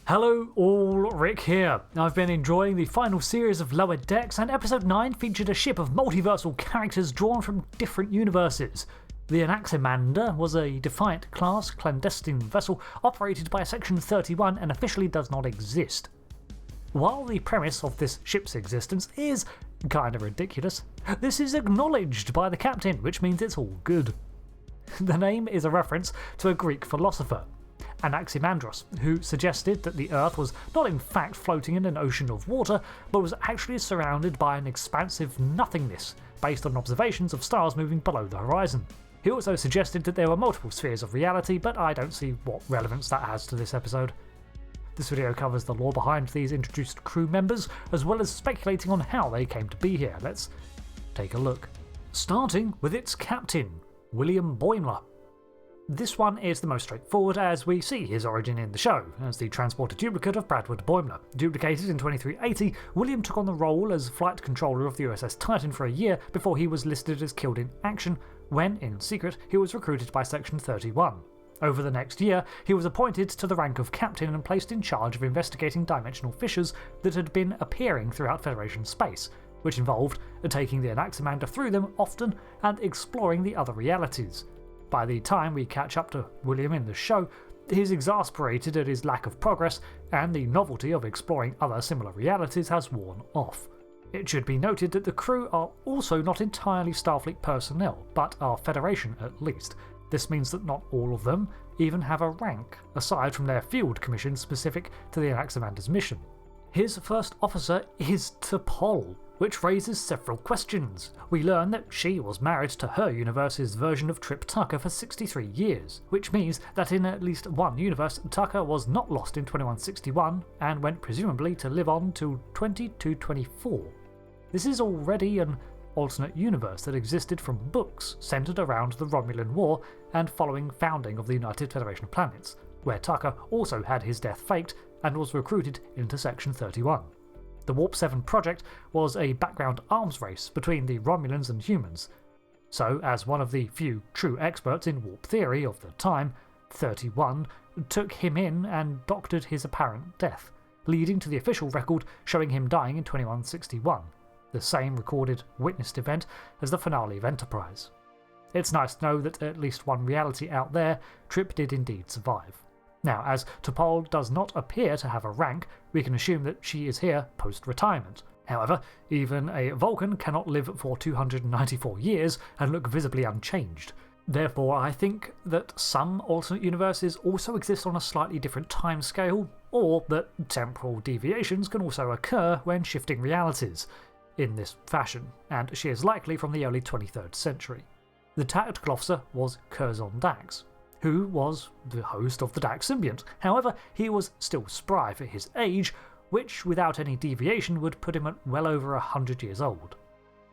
Hello all, Rick here. I've been enjoying the final series of Lower Decks, and episode 9 featured a ship of multiversal characters drawn from different universes. The Anaximander was a Defiant Class clandestine vessel operated by Section 31 and officially does not exist. While the premise of this ship's existence is kinda ridiculous, this is acknowledged by the captain, which means it's all good. The name is a reference to a Greek philosopher, Anaximander, who suggested that the Earth was not in fact floating in an ocean of water, but was actually surrounded by an expansive nothingness based on observations of stars moving below the horizon. He also suggested that there were multiple spheres of reality, but I don't see what relevance that has to this episode. This video covers the lore behind these introduced crew members, as well as speculating on how they came to be here. Let's take a look. Starting with its captain, William Boimler. This one is the most straightforward, as we see his origin in the show, as the transporter duplicate of Bradford Boimler. Duplicated in 2380, William took on the role as flight controller of the USS Titan for a year before he was listed as killed in action, when, in secret, he was recruited by Section 31. Over the next year, he was appointed to the rank of captain and placed in charge of investigating dimensional fissures that had been appearing throughout Federation space, which involved taking the Anaximander through them often and exploring the other realities. By the time we catch up to William in the show, he's exasperated at his lack of progress, and the novelty of exploring other similar realities has worn off. It should be noted that the crew are also not entirely Starfleet personnel, but are Federation at least. This means that not all of them even have a rank, aside from their field commission specific to the Anaximander's mission. His first officer is T'Pol, which raises several questions. We learn that she was married to her universe's version of Trip Tucker for 63 years, which means that in at least one universe, Tucker was not lost in 2161 and went presumably to live on till 2224. This is already an alternate universe that existed from books centered around the Romulan War and following founding of the United Federation of Planets, where Tucker also had his death faked and was recruited into Section 31. The Warp 7 project was a background arms race between the Romulans and humans, so as one of the few true experts in warp theory of the time, 31 took him in and doctored his apparent death, leading to the official record showing him dying in 2161, the same recorded witnessed event as the finale of Enterprise. It's nice to know that at least one reality out there, Trip did indeed survive. Now, as T'Pol does not appear to have a rank, we can assume that she is here post-retirement. However, even a Vulcan cannot live for 294 years and look visibly unchanged. Therefore, I think that some alternate universes also exist on a slightly different timescale, or that temporal deviations can also occur when shifting realities in this fashion, and she is likely from the early 23rd century. The tactical officer was Curzon Dax, who was the host of the Dax symbiont. However, he was still spry for his age, which without any deviation would put him at well over 100 years old.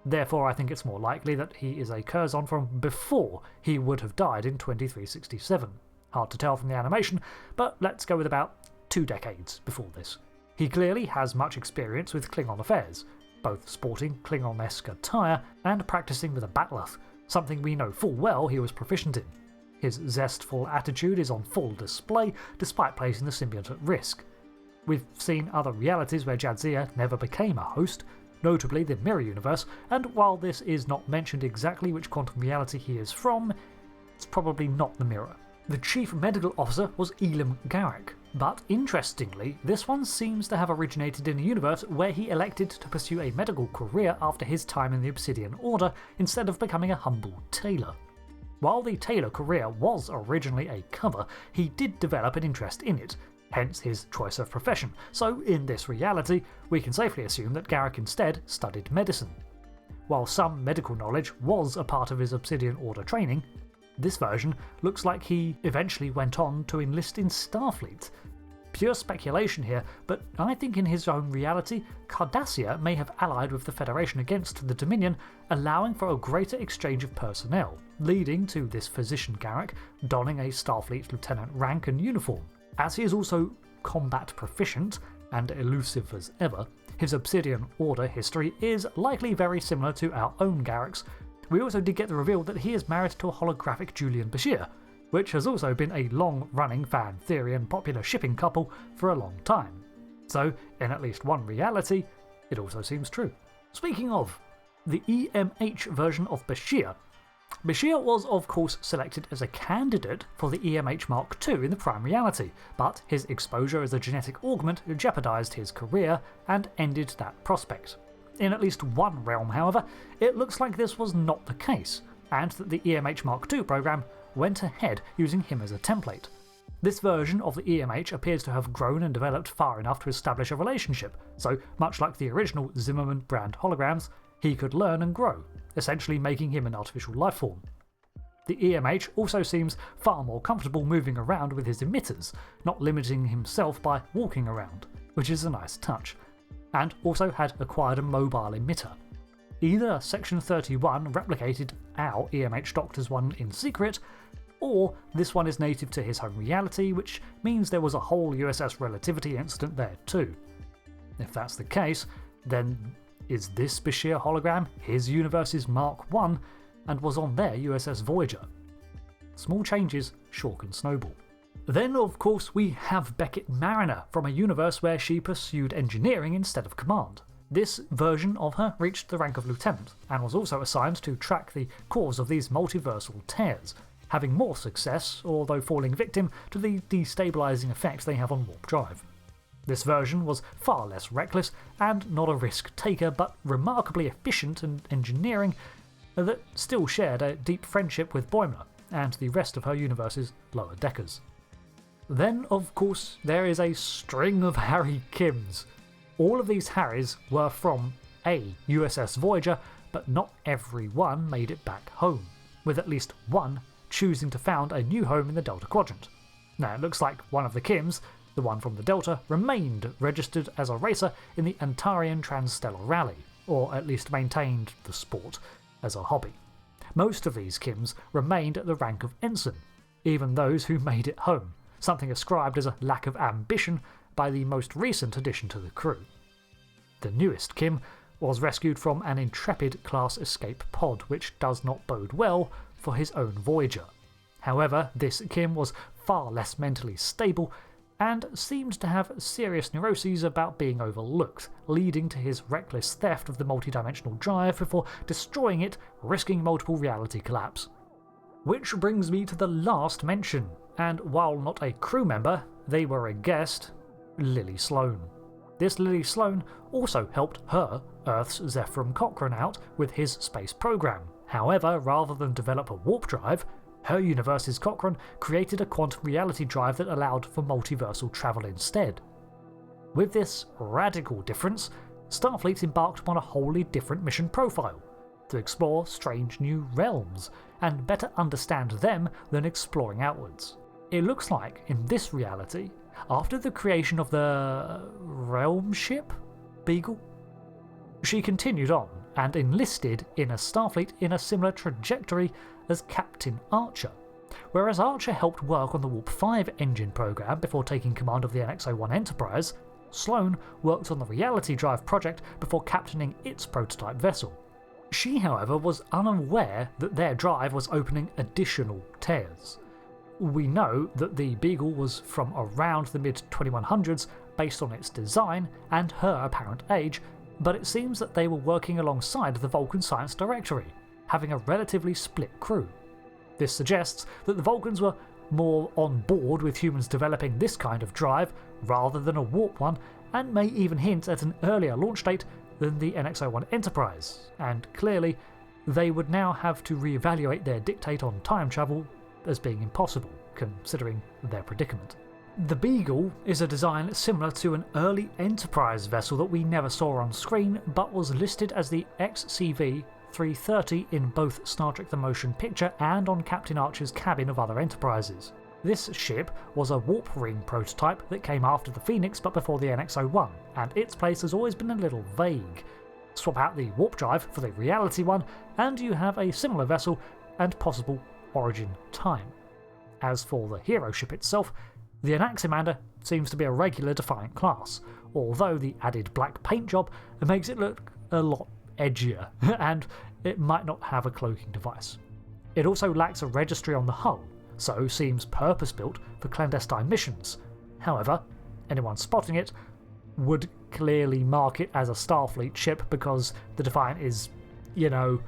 Therefore, I think it's more likely that he is a Curzon from before he would have died in 2367. Hard to tell from the animation, but let's go with about 2 decades before this. He clearly has much experience with Klingon affairs, both sporting Klingon-esque attire and practicing with a bat'leth, something we know full well he was proficient in. His zestful attitude is on full display, despite placing the symbiont at risk. We've seen other realities where Jadzia never became a host, notably the Mirror Universe, and while this is not mentioned exactly which quantum reality he is from, it's probably not the Mirror. The Chief Medical Officer was Elam Garak, but interestingly, this one seems to have originated in a universe where he elected to pursue a medical career after his time in the Obsidian Order instead of becoming a humble tailor. While the tailor career was originally a cover, he did develop an interest in it, hence his choice of profession, so in this reality, we can safely assume that Garak instead studied medicine. While some medical knowledge was a part of his Obsidian Order training, this version looks like he eventually went on to enlist in Starfleet. Pure speculation here, but I think in his own reality, Cardassia may have allied with the Federation against the Dominion, allowing for a greater exchange of personnel, leading to this physician Garak donning a Starfleet lieutenant rank and uniform. As he is also combat proficient and elusive as ever, his Obsidian Order history is likely very similar to our own Garak's. We also did get the reveal that he is married to a holographic Julian Bashir, which has also been a long-running fan theory and popular shipping couple for a long time. So, in at least one reality, it also seems true. Speaking of, the EMH version of Bashir. Bashir was of course selected as a candidate for the EMH Mark II in the prime reality, but his exposure as a genetic augment jeopardised his career and ended that prospect. In at least one realm, however, it looks like this was not the case, and that the EMH Mark II program went ahead using him as a template. This version of the EMH appears to have grown and developed far enough to establish a relationship, so much like the original Zimmerman brand holograms, he could learn and grow, essentially making him an artificial lifeform. The EMH also seems far more comfortable moving around with his emitters, not limiting himself by walking around, which is a nice touch, and also had acquired a mobile emitter. Either Section 31 replicated our EMH Doctor's one in secret, or this one is native to his home reality, which means there was a whole USS Relativity incident there too. If that's the case, then is this Bashir hologram his universe's Mark I and was on their USS Voyager? Small changes sure can snowball. Then, of course, we have Beckett Mariner from a universe where she pursued engineering instead of command. This version of her reached the rank of lieutenant, and was also assigned to track the cause of these multiversal tears, having more success, although falling victim to the destabilising effects they have on warp drive. This version was far less reckless and not a risk taker, but remarkably efficient in engineering that still shared a deep friendship with Boimler and the rest of her universe's lower deckers. Then, of course, there is a string of Harry Kims. All of these Harrys were from a USS Voyager, but not every one made it back home, with at least one choosing to found a new home in the Delta Quadrant. Now, it looks like one of the Kims, the one from the Delta, remained registered as a racer in the Antarian Transstellar Rally, or at least maintained the sport as a hobby. Most of these Kims remained at the rank of ensign, even those who made it home, something ascribed as a lack of ambition by the most recent addition to the crew. The newest Kim was rescued from an Intrepid class escape pod, which does not bode well for his own Voyager. However, this Kim was far less mentally stable and seemed to have serious neuroses about being overlooked, leading to his reckless theft of the multidimensional drive before destroying it, risking multiple reality collapse. Which brings me to the last mention, and while not a crew member, they were a guest, Lily Sloan. This Lily Sloan also helped her, Earth's Zephram Cochrane, out with his space program. However, rather than develop a warp drive, her universe's Cochrane created a quantum reality drive that allowed for multiversal travel instead. With this radical difference, Starfleet embarked upon a wholly different mission profile, to explore strange new realms, and better understand them than exploring outwards. It looks like, in this reality, after the creation of the realm ship, Beagle, she continued on and enlisted in a Starfleet in a similar trajectory as Captain Archer. Whereas Archer helped work on the Warp 5 engine program before taking command of the NX-01 Enterprise, Sloan worked on the Reality Drive project before captaining its prototype vessel. She, however, was unaware that their drive was opening additional tears. We know that the Beagle was from around the mid-2100s based on its design and her apparent age, but it seems that they were working alongside the Vulcan Science Directory, having a relatively split crew. This suggests that the Vulcans were more on board with humans developing this kind of drive rather than a warp one, and may even hint at an earlier launch date than the NX-01 Enterprise, and clearly they would now have to reevaluate their dictate on time travel as being impossible, considering their predicament. The Beagle is a design similar to an early Enterprise vessel that we never saw on screen, but was listed as the XCV-330 in both Star Trek The Motion Picture and on Captain Archer's cabin of other Enterprises. This ship was a warp ring prototype that came after the Phoenix but before the NX-01, and its place has always been a little vague. Swap out the warp drive for the reality one, and you have a similar vessel and possible origin time. As for the hero ship itself, the Anaximander seems to be a regular Defiant Class, although the added black paint job makes it look a lot edgier, and it might not have a cloaking device. It also lacks a registry on the hull, so seems purpose-built for clandestine missions. However, anyone spotting it would clearly mark it as a Starfleet ship because the Defiant is, you know,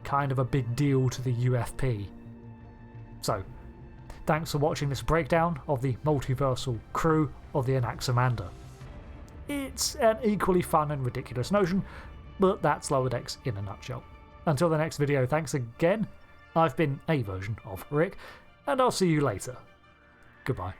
kind of a big deal to the UFP. So, thanks for watching this breakdown of the multiversal crew of the Anaximander. It's an equally fun and ridiculous notion, but that's Lower Decks in a nutshell. Until the next video, thanks again. I've been a version of Rick, and I'll see you later. Goodbye.